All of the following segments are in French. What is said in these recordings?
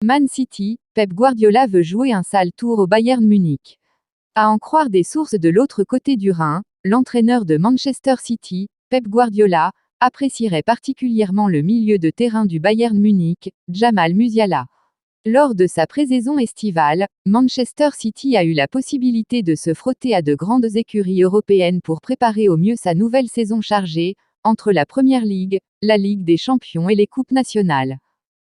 Man City, Pep Guardiola veut jouer un sale tour au Bayern Munich. À en croire des sources de l'autre côté du Rhin, l'entraîneur de Manchester City, Pep Guardiola, apprécierait particulièrement le milieu de terrain du Bayern Munich, Jamal Musiala. Lors de sa pré-saison estivale, Manchester City a eu la possibilité de se frotter à de grandes écuries européennes pour préparer au mieux sa nouvelle saison chargée, entre la Premier League, la Ligue des Champions et les coupes nationales.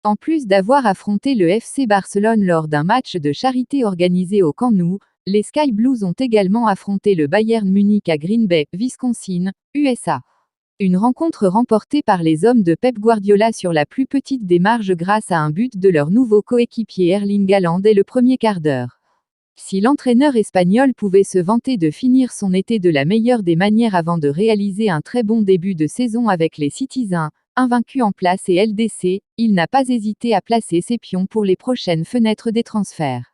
En plus d'avoir affronté le FC Barcelone lors d'un match de charité organisé au Camp Nou, les Sky Blues ont également affronté le Bayern Munich à Green Bay, Wisconsin, USA. Une rencontre remportée par les hommes de Pep Guardiola sur la plus petite des marges grâce à un but de leur nouveau coéquipier Erling Haaland dès le premier quart d'heure. Si l'entraîneur espagnol pouvait se vanter de finir son été de la meilleure des manières avant de réaliser un très bon début de saison avec les Citizens, invaincus en place et LDC, il n'a pas hésité à placer ses pions pour les prochaines fenêtres des transferts.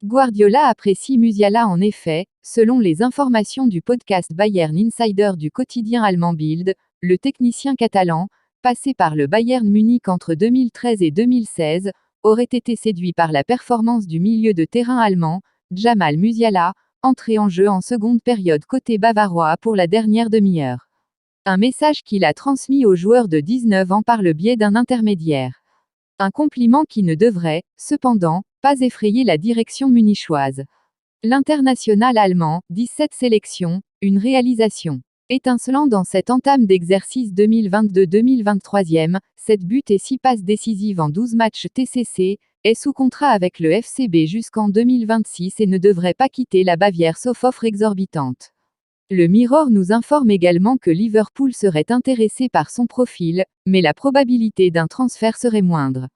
Guardiola apprécie Musiala en effet, selon les informations du podcast Bayern Insider du quotidien allemand Bild, le technicien catalan, passé par le Bayern Munich entre 2013 et 2016, aurait été séduit par la performance du milieu de terrain allemand, Jamal Musiala, entré en jeu en seconde période côté bavarois pour la dernière demi-heure. Un message qu'il a transmis au joueur de 19 ans par le biais d'un intermédiaire. Un compliment qui ne devrait, cependant, pas effrayer la direction munichoise. L'international allemand, 17 sélections, une réalisation. Étincelant dans cette entame d'exercice 2022-2023, 7 buts et 6 passes décisives en 12 matchs TCC, est sous contrat avec le FCB jusqu'en 2026 et ne devrait pas quitter la Bavière sauf offre exorbitante. Le Mirror nous informe également que Liverpool serait intéressé par son profil, mais la probabilité d'un transfert serait moindre.